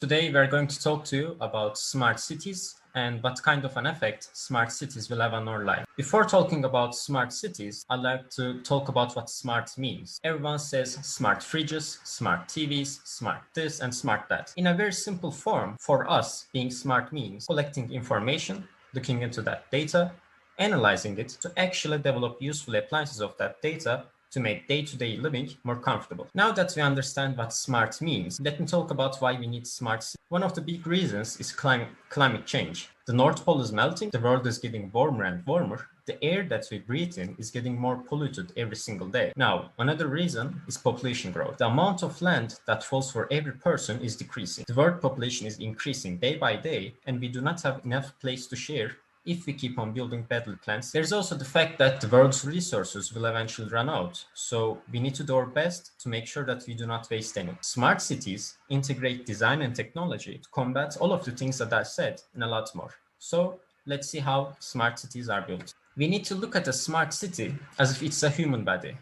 Today, we're going to talk to you about smart cities and what kind of an effect smart cities will have on our life. Before talking about smart cities, I'd like to talk about what smart means. Everyone says smart fridges, smart TVs, smart this, and smart that. In a very simple form, for us, being smart means collecting information, looking into that data, analyzing it to actually develop useful appliances of that data to make day-to-day living more comfortable. Now that we understand what smart means, let me talk about why we need smart cities. One of the big reasons is climate change. The North Pole is melting, the world is getting warmer and warmer, the air that we breathe in is getting more polluted every single day. Now, another reason is population growth. The amount of land that falls for every person is decreasing. The world population is increasing day by day, and we do not have enough place to share if we keep on building battle plants. There's also the fact that the world's resources will eventually run out, so we need to do our best to make sure that we do not waste any. Smart cities integrate design and technology to combat all of the things that I said and a lot more. So let's see how smart cities are built. We need to look at a smart city as if it's a human body.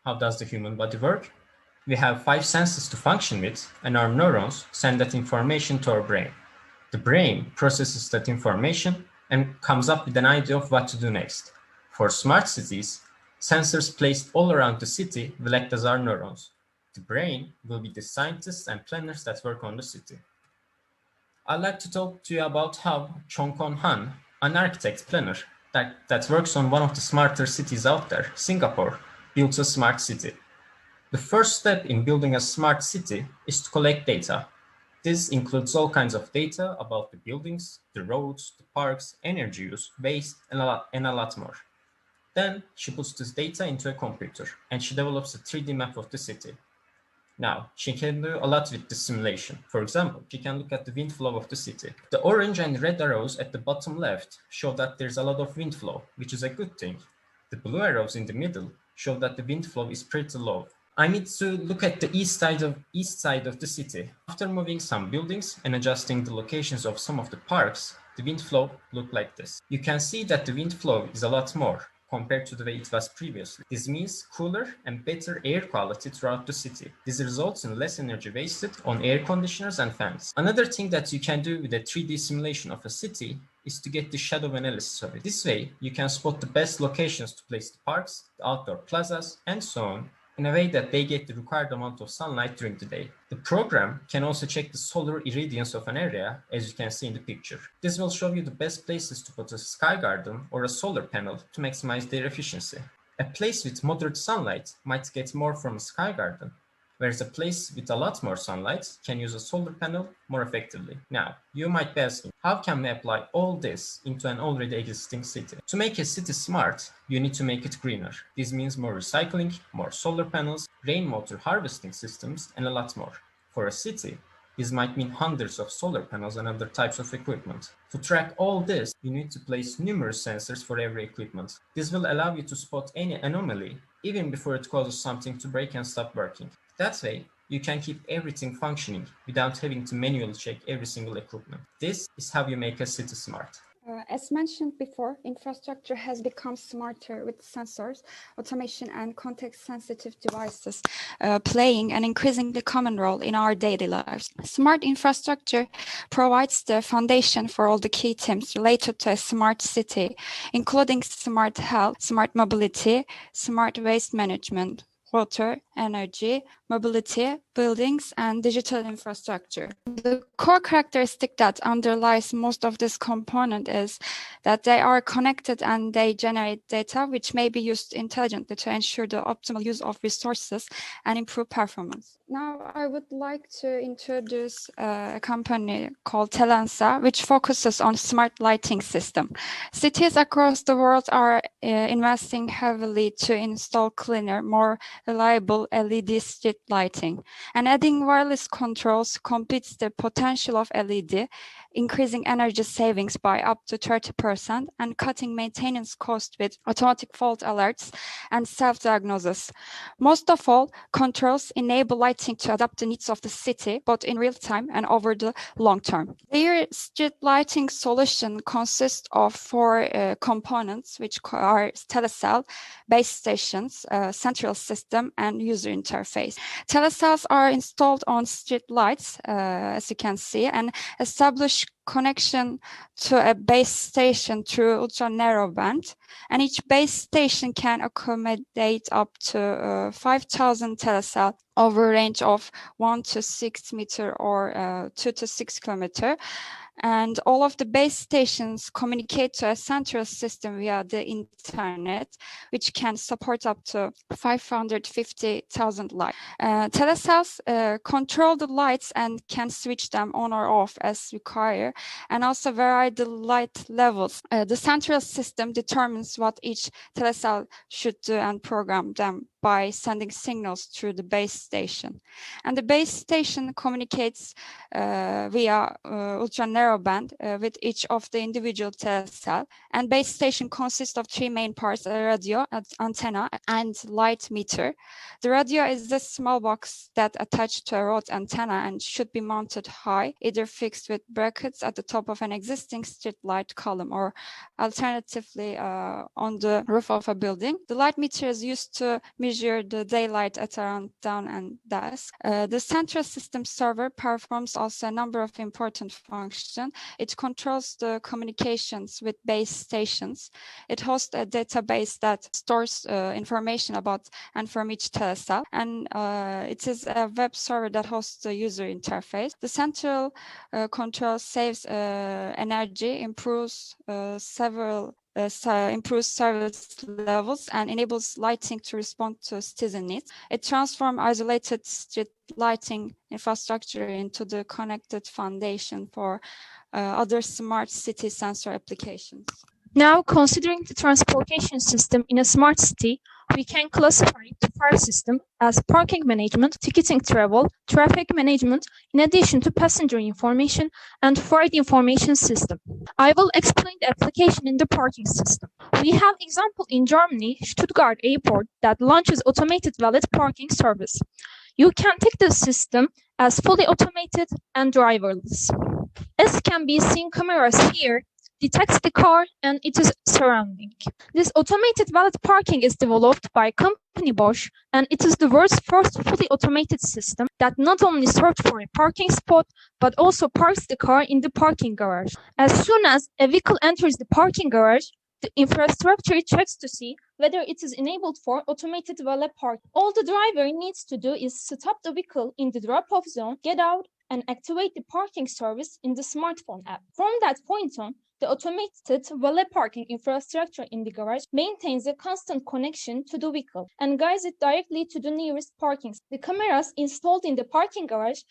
How does the human body work? We have 5 senses to function with, and our neurons send that information to our brain. The brain processes that information and comes up with an idea of what to do next. For smart cities, sensors placed all around the city will act as our neurons. The brain will be the scientists and planners that work on the city. I'd like to talk to you about how Chong Kon Han, an architect planner that works on one of the smarter cities out there, Singapore, built a smart city. The first step in building a smart city is to collect data. This includes all kinds of data about the buildings, the roads, the parks, energy use, waste, and a lot more. Then she puts this data into a computer and she develops a 3D map of the city. Now, she can do a lot with this simulation. For example, she can look at the wind flow of the city. The orange and red arrows at the bottom left show that there's a lot of wind flow, which is a good thing. The blue arrows in the middle show that the wind flow is pretty low. I need to look at the east side of the city. After moving some buildings and adjusting the locations of some of the parks, the wind flow looked like this. You can see that the wind flow is a lot more compared to the way it was previously. This means cooler and better air quality throughout the city. This results in less energy wasted on air conditioners and fans. Another thing that you can do with a 3D simulation of a city is to get the shadow analysis of it. This way, you can spot the best locations to place the parks, the outdoor plazas, and so on, in a way that they get the required amount of sunlight during the day. The program can also check the solar irradiance of an area, as you can see in the picture. This will show you the best places to put a sky garden or a solar panel to maximize their efficiency. A place with moderate sunlight might get more from a sky garden, whereas a place with a lot more sunlight can use a solar panel more effectively. Now, you might be asking, how can we apply all this into an already existing city? To make a city smart, you need to make it greener. This means more recycling, more solar panels, rainwater harvesting systems, and a lot more. For a city, this might mean hundreds of solar panels and other types of equipment. To track all this, you need to place numerous sensors for every equipment. This will allow you to spot any anomaly even before it causes something to break and stop working. That way, you can keep everything functioning without having to manually check every single equipment. This is how you make a city smart. As mentioned before, infrastructure has become smarter with sensors, automation, and context-sensitive devices playing an increasingly common role in our daily lives. Smart infrastructure provides the foundation for all the key themes related to a smart city, including smart health, smart mobility, smart waste management, water, energy, mobility, buildings, and digital infrastructure. The core characteristic that underlies most of this component is that they are connected and they generate data which may be used intelligently to ensure the optimal use of resources and improve performance. Now, I would like to introduce a company called Telensa, which focuses on smart lighting system. Cities across the world are investing heavily to install cleaner, more reliable LED street lighting. And adding wireless controls completes the potential of LED, increasing energy savings by up to 30% and cutting maintenance costs with automatic fault alerts and self-diagnosis. Most of all, controls enable lighting to adapt the needs of the city, both in real time and over the long term. Their street lighting solution consists of 4 components, which are telecell, base stations, central system, and user interface. Telecells are installed on street lights, as you can see, and establish connection to a base station through ultra narrowband. And each base station can accommodate up to 5,000 telecells over a range of 1 to 6 meter or 2 to 6 kilometer. And all of the base stations communicate to a central system via the internet, which can support up to 550,000 lights. Telecells control the lights and can switch them on or off as required, and also vary the light levels. The central system determines what each telecell should do and program them by sending signals through the base station. And the base station communicates via ultra narrowband with each of the individual telecell. And base station consists of three main parts: a radio, an antenna, and light meter. The radio is a small box that attached to a rod antenna and should be mounted high, either fixed with brackets at the top of an existing street light column or alternatively on the roof of a building. The light meter is used to measure the daylight at around dawn and dusk. The central system server performs also a number of important functions. It controls the communications with base stations. It hosts a database that stores information about and from each telecell, and it is a web server that hosts the user interface. The central control saves energy, improves improves service levels, and enables lighting to respond to citizen needs. It transforms isolated street lighting infrastructure into the connected foundation for other smart city sensor applications. Now, considering the transportation system in a smart city, we can classify the five systems as parking management, ticketing travel, traffic management, in addition to passenger information and freight information system. I will explain the application in the parking system. We have example in Germany, Stuttgart Airport, that launches automated valet parking service. You can take the system as fully automated and driverless. As can be seen, cameras here detects the car and its surrounding. This automated valet parking is developed by company Bosch, and it is the world's first fully automated system that not only searches for a parking spot, but also parks the car in the parking garage. As soon as a vehicle enters the parking garage, the infrastructure checks to see whether it is enabled for automated valet parking. All the driver needs to do is stop the vehicle in the drop-off zone, get out, and activate the parking service in the smartphone app. From that point on, the automated valet parking infrastructure in the garage maintains a constant connection to the vehicle and guides it directly to the nearest parking. The cameras installed in the parking garage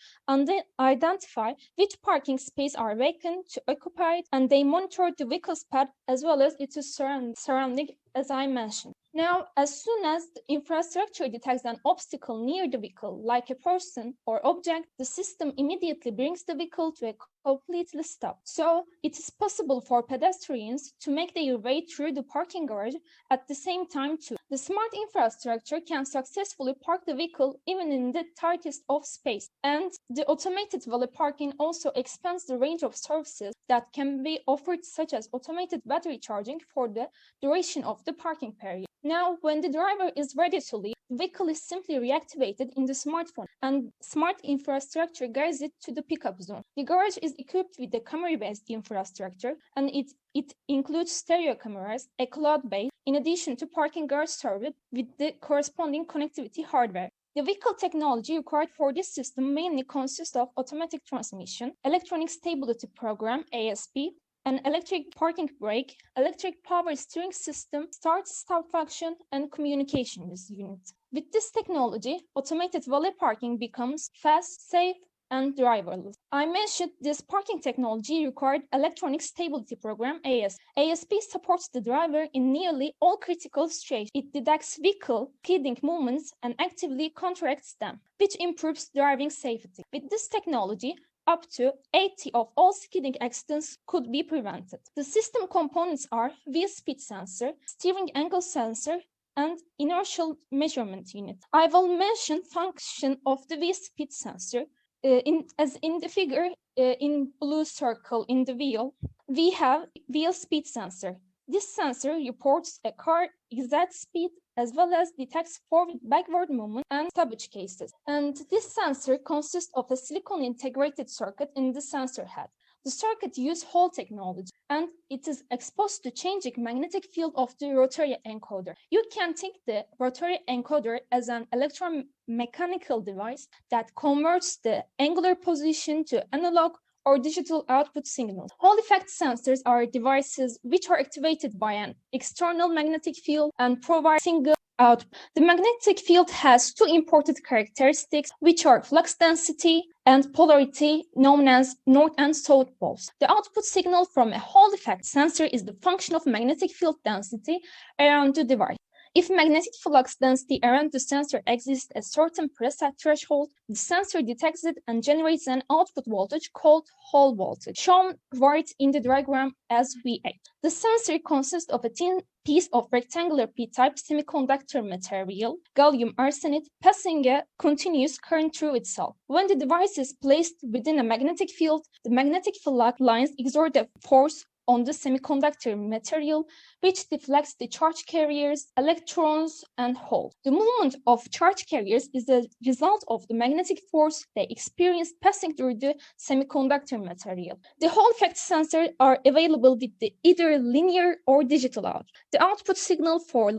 identify which parking space are vacant to occupy it, and they monitor the vehicle's path as well as its surrounding, as I mentioned. Now, as soon as the infrastructure detects an obstacle near the vehicle, like a person or object, the system immediately brings the vehicle to a completely stop. So it is possible for pedestrians to make their way through the parking garage at the same time too. The smart infrastructure can successfully park the vehicle even in the tightest of space. And the automated valet parking also expands the range of services that can be offered, such as automated battery charging for the duration of the parking period. Now, when the driver is ready to leave, the vehicle is simply reactivated in the smartphone, and smart infrastructure guides it to the pickup zone. The garage is equipped with a camera-based infrastructure, and it includes stereo cameras, a cloud base, in addition to parking garage service with the corresponding connectivity hardware. The vehicle technology required for this system mainly consists of automatic transmission, electronic stability program, ASP, an electric parking brake, electric power steering system, start-stop function, and communications unit. With this technology, automated valet parking becomes fast, safe, and driverless. I mentioned this parking technology required electronic stability program, ASP. ASP supports the driver in nearly all critical situations. It detects vehicle skidding movements and actively counteracts them, which improves driving safety. With this technology, up to 80 of all skidding accidents could be prevented. The system components are wheel speed sensor, steering angle sensor, and inertial measurement unit. I will mention function of the wheel speed sensor. As in the figure in blue circle in the wheel, we have wheel speed sensor. This sensor reports a car exact speed as well as detects forward-backward movement and sabotage cases. And this sensor consists of a silicon integrated circuit in the sensor head. The circuit uses Hall technology, and it is exposed to changing magnetic field of the rotary encoder. You can think the rotary encoder as an electromechanical device that converts the angular position to analog or digital output signals. Hall effect sensors are devices which are activated by an external magnetic field and provide single output. The magnetic field has two important characteristics, which are flux density and polarity, known as north and south poles. The output signal from a Hall effect sensor is the function of magnetic field density around the device. If magnetic flux density around the sensor exceeds a certain preset threshold, the sensor detects it and generates an output voltage called Hall voltage, shown right in the diagram as V8. The sensor consists of a thin piece of rectangular p-type semiconductor material, gallium arsenide, passing a continuous current through itself. When the device is placed within a magnetic field, the magnetic flux lines exert a force on the semiconductor material, which deflects the charge carriers, electrons, and holes. The movement of charge carriers is the result of the magnetic force they experience passing through the semiconductor material. The Hall effect sensors are available with either linear or digital output. The output signal for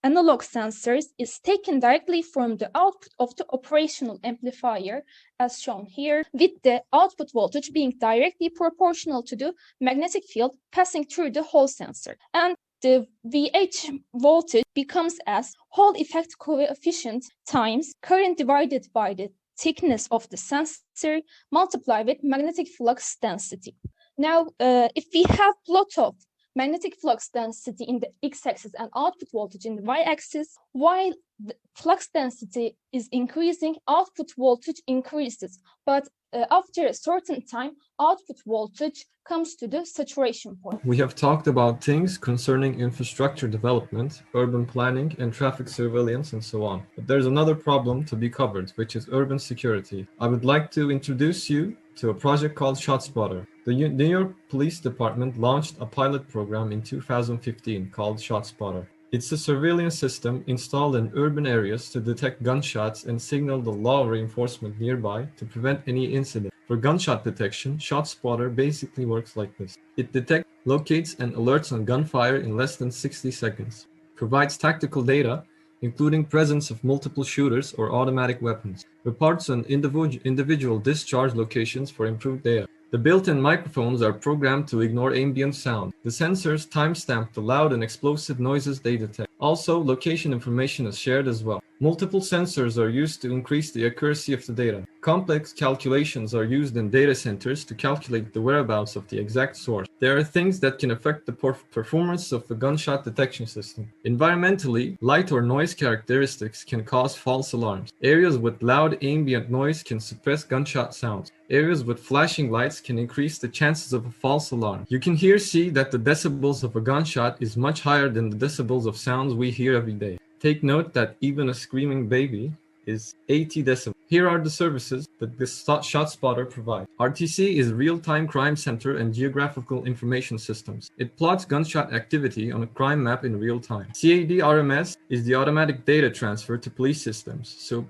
analog sensors is taken directly from the output of the operational amplifier, as shown here, with the output voltage being directly proportional to the magnetic field passing through the Hall sensor. And the VH voltage becomes as Hall effect coefficient times current divided by the thickness of the sensor multiplied with magnetic flux density. Now, if we have plot of magnetic flux density in the x-axis and output voltage in the y-axis, while the flux density is increasing, output voltage increases. But after a certain time, output voltage comes to the saturation point. We have talked about things concerning infrastructure development, urban planning, and traffic surveillance, and so on. But there's another problem to be covered, which is urban security. I would like to introduce you to a project called ShotSpotter. The New York Police Department launched a pilot program in 2015 called ShotSpotter. It's a surveillance system installed in urban areas to detect gunshots and signal the law enforcement nearby to prevent any incident. For gunshot detection, ShotSpotter basically works like this. It detects, locates, and alerts on gunfire in less than 60 seconds. Provides tactical data, including presence of multiple shooters or automatic weapons. Reports on individual discharge locations for improved data. The built-in microphones are programmed to ignore ambient sound. The sensors timestamp the loud and explosive noises they detect. Also, location information is shared as well. Multiple sensors are used to increase the accuracy of the data. Complex calculations are used in data centers to calculate the whereabouts of the exact source. There are things that can affect the performance of the gunshot detection system. Environmentally, light or noise characteristics can cause false alarms. Areas with loud ambient noise can suppress gunshot sounds. Areas with flashing lights can increase the chances of a false alarm. You can here see that the decibels of a gunshot is much higher than the decibels of sounds we hear every day. Take note that even a screaming baby is 80 decibels. Here are the services that this ShotSpotter provides. RTC is Real-Time Crime Center and Geographical Information Systems. It plots gunshot activity on a crime map in real time. CAD-RMS is the automatic data transfer to police systems, so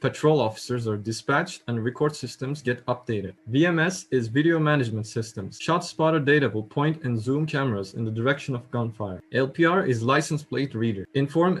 patrol officers are dispatched and record systems get updated. VMS is Video Management Systems. ShotSpotter data will point and zoom cameras in the direction of gunfire. LPR is License Plate Reader. Informs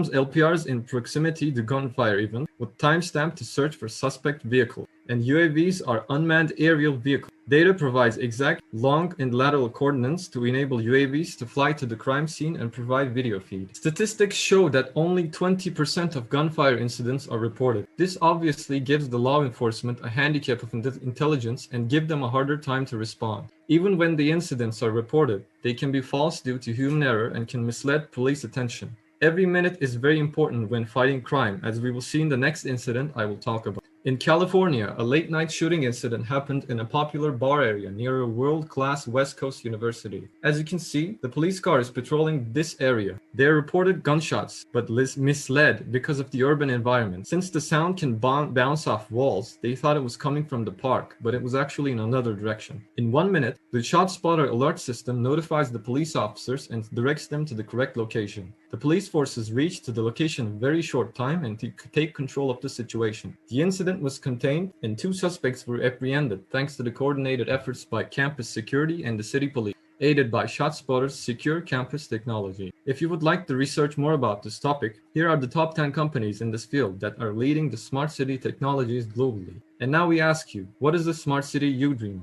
LPRs in proximity to gunfire event with timestamp to search for suspect vehicle. And UAVs are Unmanned Aerial Vehicle. Data provides exact long and lateral coordinates to enable UAVs to fly to the crime scene and provide video feed. Statistics show that only 20% of gunfire incidents are reported. This obviously gives the law enforcement a handicap of intelligence and give them a harder time to respond. Even when the incidents are reported, they can be false due to human error and can mislead police attention. Every minute is very important when fighting crime, as we will see in the next incident I will talk about. In California, a late-night shooting incident happened in a popular bar area near a world-class West Coast university. As you can see, the police car is patrolling this area. They reported gunshots, but misled because of the urban environment. Since the sound can bounce off walls, they thought it was coming from the park, but it was actually in another direction. In 1 minute, the ShotSpotter alert system notifies the police officers and directs them to the correct location. The police forces reached to the location in a very short time and could take control of the situation. The incident was contained and 2 suspects were apprehended thanks to the coordinated efforts by campus security and the city police, aided by ShotSpotter's secure campus technology. If you would like to research more about this topic, here are the top 10 companies in this field that are leading the smart city technologies globally. And now we ask you, what is the smart city you dream of?